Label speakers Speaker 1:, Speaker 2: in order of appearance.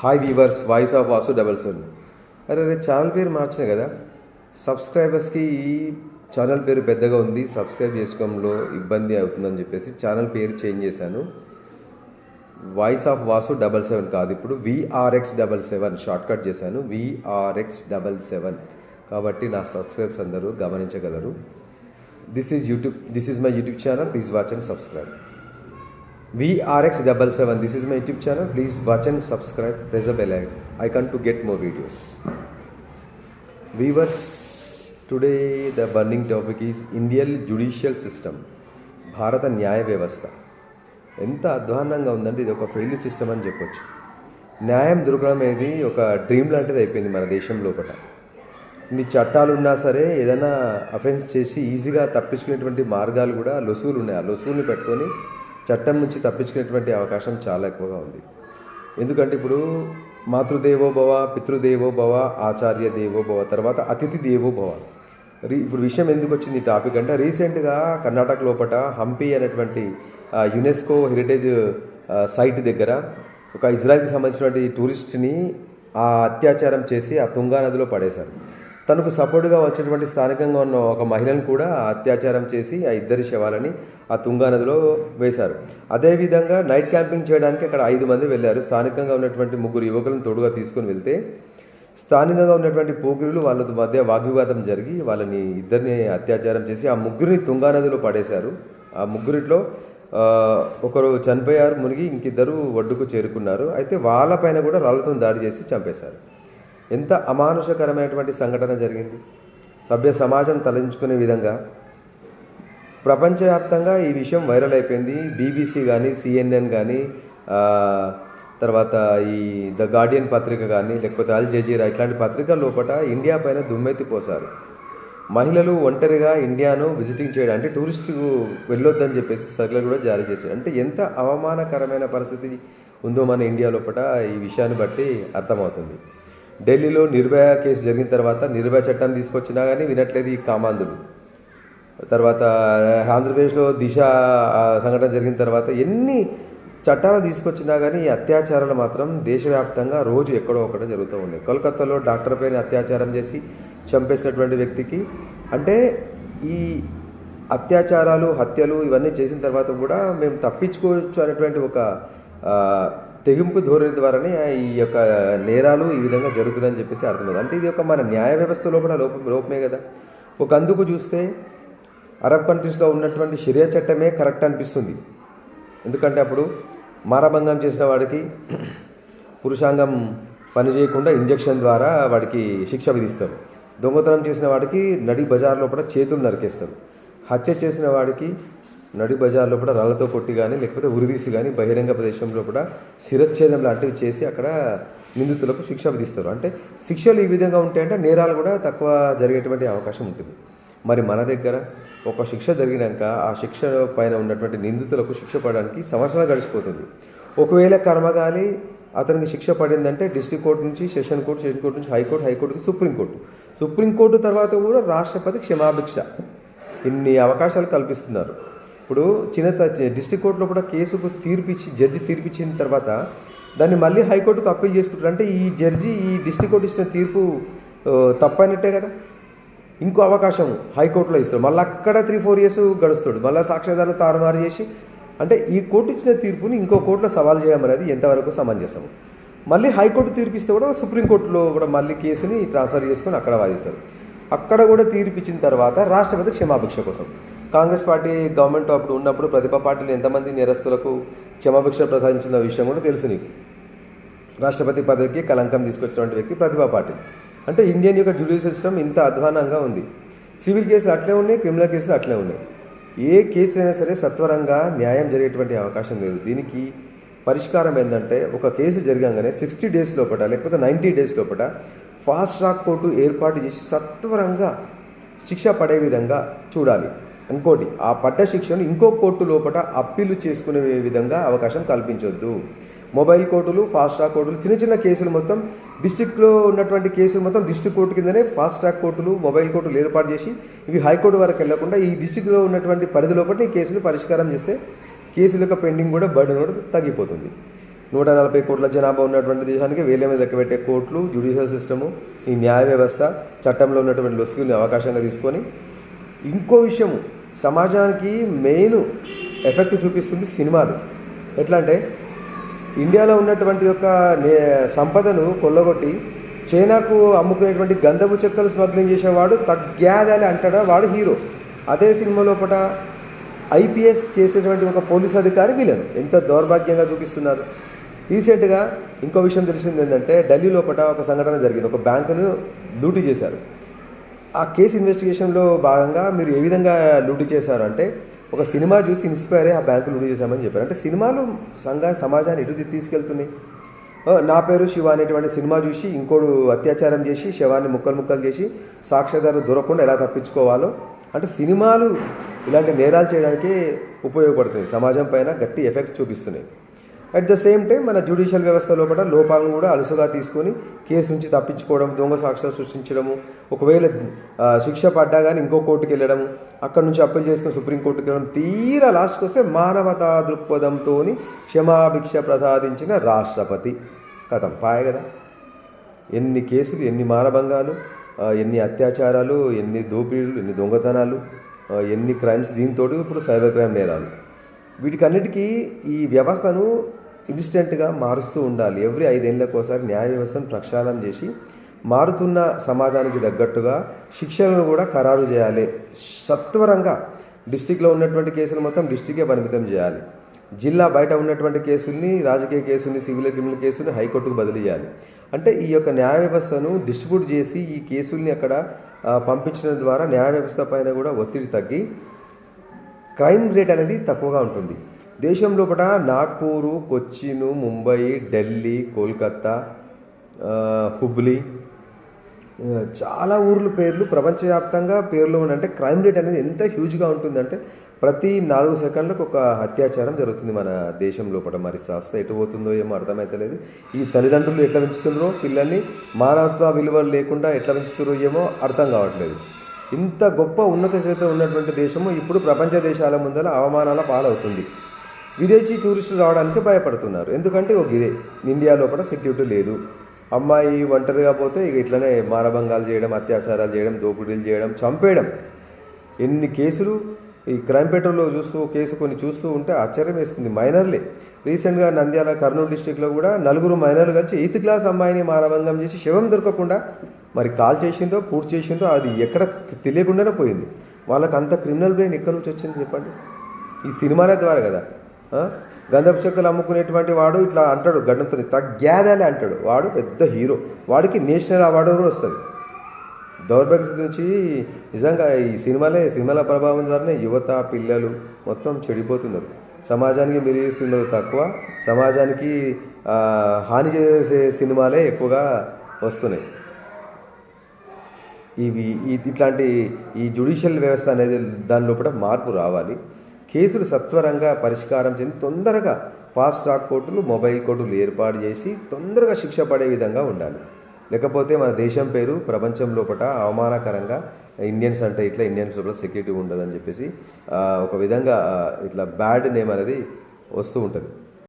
Speaker 1: Hi weavers, voice of Vasu double seven. అరే channel పేరు మార్చిన కదా, సబ్స్క్రైబర్స్కి ఈ ఛానల్ పేరు పెద్దగా ఉంది, సబ్స్క్రైబ్ చేసుకోవడంలో ఇబ్బంది అవుతుందని చెప్పేసి ఛానల్ పేరు చేంజ్ చేశాను. Voice of Vasu double seven కాదు, ఇప్పుడు VRX77 షార్ట్కట్ చేశాను. VRX77 కాబట్టి నా సబ్స్క్రైబర్స్ అందరూ గమనించగలరు. This is my YouTube channel, please watch and subscribe. VRX77, this is my YouTube channel, please watch and subscribe, press the bell icon to get more videos. Viewers, today the burning topic is Indian judicial system. భారత న్యాయ వ్యవస్థ ఎంత అధ్వాన్నంగా ఉందంటే ఇది ఒక failure system అని చెప్పొచ్చు. న్యాయం దొరకడం అనేది ఒక డ్రీమ్ లాంటిది అయిపోయింది మన దేశం లోపల. ఇన్ని చట్టాలు ఉన్నా సరే ఏదైనా అఫెన్స్ చేసి ఈజీగా తప్పించుకునేటువంటి మార్గాలు కూడా లొసుగులు ఉన్నాయి. ఆ లొసుగుల్ని పెట్టుకొని చట్టం నుంచి తప్పించుకునేటువంటి అవకాశం చాలా ఎక్కువగా ఉంది. ఎందుకంటే ఇప్పుడు మాతృదేవో భవ, పితృదేవో భవ, ఆచార్య దేవో భవ, తర్వాత అతిథి దేవో భవ. ఇప్పుడు విషయం ఎందుకు వచ్చింది ఈ టాపిక్ అంటే, రీసెంట్గా కర్ణాటక లోపల హంపి అనేటువంటి యునెస్కో హెరిటేజ్ సైట్ దగ్గర ఒక ఇజ్రాయెల్కి సంబంధించినటువంటి టూరిస్ట్ని అత్యాచారం చేసి ఆ తుంగా నదిలో పడేశారు. తనకు సపోర్టుగా వచ్చినటువంటి స్థానికంగా ఉన్న ఒక మహిళను కూడా అత్యాచారం చేసి ఆ ఇద్దరి శవాలని ఆ తుంగా నదిలో వేశారు. అదేవిధంగా నైట్ క్యాంపింగ్ చేయడానికి అక్కడ 5 మంది వెళ్ళారు. స్థానికంగా ఉన్నటువంటి 3 యువకులను తోడుగా తీసుకొని వెళ్తే స్థానికంగా ఉన్నటువంటి పోకిరులు వాళ్ళ మధ్య వాగ్వివాదం జరిగి వాళ్ళని ఇద్దరిని అత్యాచారం చేసి ఆ 3ని తుంగా నదిలో పడేశారు. ఆ 3రిట్లో ఒకరు చనిపోయారు మునిగి, ఇంకిద్దరు ఒడ్డుకు చేరుకున్నారు. అయితే వాళ్ళపైన కూడా రాళ్లతో దాడి చేసి చంపేశారు. ఎంత అమానుషకరమైనటువంటి సంఘటన జరిగింది. సభ్య సమాజం తలంచుకునే విధంగా ప్రపంచవ్యాప్తంగా ఈ విషయం వైరల్ అయిపోయింది. BBC కానీ, CNN కానీ, తర్వాత ఈ ద గార్డియన్ పత్రిక కానీ, లేకపోతే అల్ జజీరా ఇట్లాంటి పత్రికల లోపల ఇండియా పైన దుమ్మెత్తిపోసారు. మహిళలు ఒంటరిగా ఇండియాను విజిటింగ్ చేయడం అంటే టూరిస్టుకు వెళ్ళొద్దని చెప్పేసి సర్కులర్ కూడా జారీ చేశారు. అంటే ఎంత అవమానకరమైన పరిస్థితి ఉందో మన ఇండియా లోపల ఈ విషయాన్ని బట్టి అర్థమవుతుంది. ఢిల్లీలో నిర్భయ కేసు జరిగిన తర్వాత నిర్భయ చట్టం తీసుకొచ్చినా కానీ వినట్లేదు ఈ కామాంధులు. తర్వాత ఆంధ్రప్రదేశ్లో దిశ సంఘటన జరిగిన తర్వాత ఎన్ని చట్టాలు తీసుకొచ్చినా కానీ ఈ అత్యాచారాలు మాత్రం దేశవ్యాప్తంగా రోజు ఎక్కడో ఒకటి జరుగుతూ ఉన్నాయి. కోల్కతాలో డాక్టర్ పైన అత్యాచారం చేసి చంపేసినటువంటి వ్యక్తికి, అంటే ఈ అత్యాచారాలు, హత్యలు ఇవన్నీ చేసిన తర్వాత కూడా మేము తప్పించుకోవచ్చు అనేటువంటి ఒక తెగింపు ధోరణి ద్వారానే ఈ యొక్క నేరాలు ఈ విధంగా జరుగుతున్నాయని చెప్పేసి అర్థమైంది. అంటే ఇది ఒక మన న్యాయ వ్యవస్థ లోపల లోపమే కదా. ఒక అందుకు చూస్తే అరబ్ కంట్రీస్లో ఉన్నటువంటి షరియా చట్టమే కరెక్ట్ అనిపిస్తుంది. ఎందుకంటే అప్పుడు మానభంగం చేసిన వాడికి పురుషాంగం పనిచేయకుండా ఇంజెక్షన్ ద్వారా వాడికి శిక్ష విధిస్తారు. దొంగతనం చేసిన వాడికి నడి బజార్ లోపల చేతులు నరికేస్తారు. హత్య చేసిన వాడికి నడి బజార్లో కూడా రాళ్లతో కొట్టి కానీ, లేకపోతే ఉరిదీసి కానీ బహిరంగ ప్రదేశంలో కూడా శిరచ్ఛేదం లాంటివి చేసి అక్కడ నిందితులకు శిక్ష విధిస్తారు. అంటే శిక్షలు ఈ విధంగా ఉంటాయంటే నేరాలు కూడా తక్కువ జరిగేటువంటి అవకాశం ఉంటుంది. మరి మన దగ్గర ఒక శిక్ష జరిగినాక ఆ శిక్ష పైన ఉన్నటువంటి నిందితులకు శిక్ష పడడానికి సంవత్సరాలు గడిచిపోతుంది. ఒకవేళ కర్మగాలి అతనికి శిక్ష పడిందంటే డిస్ట్రిక్ట్ కోర్టు నుంచి సెషన్ కోర్టు నుంచి హైకోర్టుకి సుప్రీంకోర్టు తర్వాత కూడా రాష్ట్రపతి క్షమాభిక్ష, ఇన్ని అవకాశాలు కల్పిస్తున్నారు. ఇప్పుడు డిస్ట్రిక్ట్ కోర్టులో కూడా కేసుకు జడ్జి తీర్పిచ్చిన తర్వాత దాన్ని మళ్ళీ హైకోర్టుకు అప్పీల్ చేసుకుంటారు. అంటే ఈ జడ్జి ఈ డిస్ట్రిక్ట్ కోర్టు ఇచ్చిన తీర్పు తప్పైనట్టే కదా. ఇంకో అవకాశం హైకోర్టులో ఇస్తాడు, మళ్ళీ అక్కడ 3-4 years గడుస్తాడు, మళ్ళీ సాక్ష్యాధారాలు తారుమారు చేసి, అంటే ఈ కోర్టు ఇచ్చిన తీర్పుని ఇంకో కోర్టులో సవాల్ చేయడం అనేది ఎంతవరకు సమంజసం. మళ్ళీ హైకోర్టు తీర్పిస్తే కూడా సుప్రీంకోర్టులో కూడా మళ్ళీ కేసుని ట్రాన్స్ఫర్ చేసుకొని అక్కడ వాదిస్తారు. అక్కడ కూడా తీర్పిచ్చిన తర్వాత రాష్ట్రపతి క్షమాభిక్ష కోసం కాంగ్రెస్ పార్టీ గవర్నమెంట్ అప్పుడు ఉన్నప్పుడు ప్రతిభా పార్టీలు ఎంతమంది నేరస్తులకు క్షమాభిక్ష ప్రసాదించిన విషయం కూడా తెలుసు నీకు. రాష్ట్రపతి పదవికి కలంకం తీసుకొచ్చినటువంటి వ్యక్తి ప్రతిభా పాటిల్. అంటే ఇండియన్ యొక్క జ్యుడిషియల్ సిస్టమ్ ఇంత అధ్వానంగా ఉంది. సివిల్ కేసులు అట్లే ఉన్నాయి, క్రిమినల్ కేసులు అట్లే ఉన్నాయి. ఏ కేసులైనా సరే సత్వరంగా న్యాయం జరిగేటువంటి అవకాశం లేదు. దీనికి పరిష్కారం ఏంటంటే, ఒక కేసు జరగగానే 60 days లోపల లేకపోతే 90 days లోపల ఫాస్ట్ ట్రాక్ కోర్టు ఏర్పాటు చేసి సత్వరంగా శిక్ష పడే విధంగా చూడాలి. ఇంకోటి, ఆ పడ్డ శిక్షను ఇంకో కోర్టు లోపల అప్పీలు చేసుకునే విధంగా అవకాశం కల్పించొద్దు. మొబైల్ కోర్టులు, ఫాస్ట్ ట్రాక్ కోర్టులు, చిన్న కేసులు మొత్తం డిస్ట్రిక్ట్లో ఉన్నటువంటి కేసులు మొత్తం డిస్ట్రిక్ట్ కోర్టు కిందనే ఫాస్ట్ ట్రాక్ కోర్టులు, మొబైల్ కోర్టులు ఏర్పాటు చేసి ఇవి హైకోర్టు వరకు వెళ్లకుండా ఈ డిస్ట్రిక్ట్లో ఉన్నటువంటి పరిధి లోపల ఈ కేసులు పరిష్కారం చేస్తే కేసుల యొక్క పెండింగ్ కూడా బర్డెన్ కూడా తగ్గిపోతుంది. 140 కోట్ల జనాభా ఉన్నటువంటి దేశానికి వేల మీద లెక్క పెట్టే కోర్టులు, జ్యుడిషియల్ సిస్టము, ఈ న్యాయ వ్యవస్థ, చట్టంలో ఉన్నటువంటి లొసుగుని అవకాశంగా తీసుకొని ఇంకో విషయం సమాజానికి మెయిన్ ఎఫెక్ట్ చూపిస్తుంది సినిమాలు. ఎట్లా అంటే ఇండియాలో ఉన్నటువంటి యొక్క సంపదను కొల్లగొట్టి చైనాకు అమ్ముకునేటువంటి గంధపు చెక్కలు స్మగ్లింగ్ చేసేవాడు తగ్గాదాలి అంటాడా, వాడు హీరో. అదే సినిమా లోపల ఐపీఎస్ చేసేటువంటి ఒక పోలీసు అధికారి విలన్. ఎంత దౌర్భాగ్యంగా చూపిస్తున్నారు. రీసెంట్గా ఇంకో విషయం తెలిసింది ఏంటంటే ఢిల్లీ లోపల ఒక సంఘటన జరిగింది. ఒక బ్యాంకును లూటీ చేశారు. ఆ కేసు ఇన్వెస్టిగేషన్లో భాగంగా మీరు ఏ విధంగా లూటీ చేశారు అంటే ఒక సినిమా చూసి ఇన్స్పైర్ అయ్యి ఆ బ్యాంకు లూటీ చేశామని చెప్పారు. అంటే సినిమాలు సమాజాన్ని ఎటు తీసుకెళ్తున్నాయి. నా పేరు శివ అనేటువంటి సినిమా చూసి ఇంకోడు అత్యాచారం చేసి శవాన్ని ముక్కలు చేసి సాక్ష్యాధారాలు దొరకకుండా ఎలా తప్పించుకోవాలో, అంటే సినిమాలు ఇలాంటి నేరాలు చేయడానికి ఉపయోగపడుతుంది, సమాజం పైన గట్టి ఎఫెక్ట్ చూపిస్తున్నాయి. అట్ ద సేమ్ టైం మన జ్యుడిషియల్ వ్యవస్థ లోపల లోపాలను కూడా అలుసుగా తీసుకొని కేసు నుంచి తప్పించుకోవడం, దొంగ సాక్ష్యాలు సృష్టించడము, ఒకవేళ శిక్ష పడ్డా కానీ ఇంకో కోర్టుకు వెళ్ళడము, అక్కడ నుంచి అప్పీల్ చేసుకొని సుప్రీంకోర్టుకి వెళ్ళడం, తీరా లాస్ట్కి వస్తే మానవతా దృక్పథంతో క్షమాభిక్ష ప్రసాదించిన రాష్ట్రపతి కథం పాయ కదా. ఎన్ని కేసులు, ఎన్ని మానభంగాలు, ఎన్ని అత్యాచారాలు, ఎన్ని దోపిడీలు, ఎన్ని దొంగతనాలు, ఎన్ని క్రైమ్స్, దీంతో ఇప్పుడు సైబర్ క్రైమ్ నేరాలు. వీటికన్నిటికీ ఈ వ్యవస్థను ఇన్స్టెంట్గా మారుస్తూ ఉండాలి. ఎవ్రీ 5 ఏళ్ళకి ఒకసారి న్యాయ వ్యవస్థను ప్రక్షాళన చేసి మారుతున్న సమాజానికి తగ్గట్టుగా శిక్షలను కూడా ఖరారు చేయాలి. సత్వరంగా డిస్టిక్లో ఉన్నటువంటి కేసులు మొత్తం డిస్టిక్కే పరిమితం చేయాలి. జిల్లా బయట ఉన్నటువంటి కేసుల్ని, రాజకీయ కేసుల్ని, సివిల్ క్రిమినల్ కేసుల్ని హైకోర్టుకు బదిలీ చేయాలి. అంటే ఈ యొక్క న్యాయ వ్యవస్థను డిస్ట్రిబ్యూట్ చేసి ఈ కేసుల్ని అక్కడ పంపించడం ద్వారా న్యాయ వ్యవస్థ పైన కూడా ఒత్తిడి తగ్గి క్రైమ్ రేట్ అనేది తక్కువగా ఉంటుంది. దేశం లోపల నాగ్పూరు, కొచ్చిను, ముంబై, ఢిల్లీ, కోల్కత్తా, హుబ్లీ, చాలా ఊర్ల పేర్లు ప్రపంచవ్యాప్తంగా పేర్లు అంటే క్రైమ్ రేట్ అనేది ఎంత హ్యూజ్గా ఉంటుందంటే ప్రతి 4 సెకండ్లకు ఒక అత్యాచారం జరుగుతుంది మన దేశం లోపల. మరి సంస్థ ఎటు పోతుందో ఏమో అర్థమవుతలేదు. ఈ తల్లిదండ్రులు ఎట్లా పెంచుతున్నారో పిల్లల్ని, మానవత్వ విలువలు లేకుండా ఎట్లా పెంచుతున్నారో ఏమో అర్థం కావట్లేదు. ఇంత గొప్ప ఉన్నత స్థితిలో ఉన్నటువంటి దేశము ఇప్పుడు ప్రపంచ దేశాల ముందర అవమానాల పాలవుతుంది. విదేశీ టూరిస్టులు రావడానికి భయపడుతున్నారు. ఎందుకంటే ఇదే ఇండియా లోపల సెక్యూరిటీ లేదు. అమ్మాయి ఒంటరిగా పోతే ఇక ఇట్లనే మానభంగాలు చేయడం, అత్యాచారాలు చేయడం, దోపిడీలు చేయడం, చంపేయడం. ఎన్ని కేసులు ఈ క్రైమ్ పెట్రోల్లో కొన్ని చూస్తూ ఉంటే ఆశ్చర్యం వేస్తుంది. మైనర్లే. రీసెంట్గా నంద్యాల, కర్నూలు డిస్టిక్లో కూడా 4 మైనర్లు కలిసి 8th క్లాస్ అమ్మాయిని మానభంగం చేసి శవం దొరకకుండా మరి కాల్ చేసిండ్రో పూర్తి చేసిండ్రో అది ఎక్కడ తెలియకుండానే పోయింది. వాళ్ళకి అంత క్రిమినల్ బ్రెయిన్ ఎక్కడి నుంచి వచ్చింది చెప్పండి? ఈ సినిమాల ద్వారా కదా. గంధపు చెక్కలు అమ్ముకునేటువంటి వాడు ఇట్లా అంటాడు, గడ్డంతో తగ్గాదాలే అంటాడు, వాడు పెద్ద హీరో, వాడికి నేషనల్ అవార్డు కూడా వస్తుంది. దౌర్భాగ్య స్థితి నుంచి నిజంగా ఈ సినిమాల ప్రభావం ద్వారానే యువత, పిల్లలు మొత్తం చెడిపోతున్నారు. సమాజానికి మెరుగు సినిమాలు తక్కువ, సమాజానికి హాని చేసే సినిమాలే ఎక్కువగా వస్తున్నాయి. ఇట్లాంటి ఈ జ్యుడిషియల్ వ్యవస్థ అనేది దాని లోపల మార్పు రావాలి. కేసులు సత్వరంగా పరిష్కారం చెంది తొందరగా ఫాస్ట్ ట్రాక్ కోర్టులు, మొబైల్ కోర్టులు ఏర్పాటు చేసి తొందరగా శిక్ష పడే విధంగా ఉండాలి. లేకపోతే మన దేశం పేరు ప్రపంచం లోపల అవమానకరంగా ఇండియన్స్ అంటే ఇట్లా, ఇండియన్స్ లోపల సెక్యూరిటీ ఉండదని చెప్పేసి ఒక విధంగా ఇట్లా బ్యాడ్ నేమ్ అనేది వస్తూ ఉంటుంది.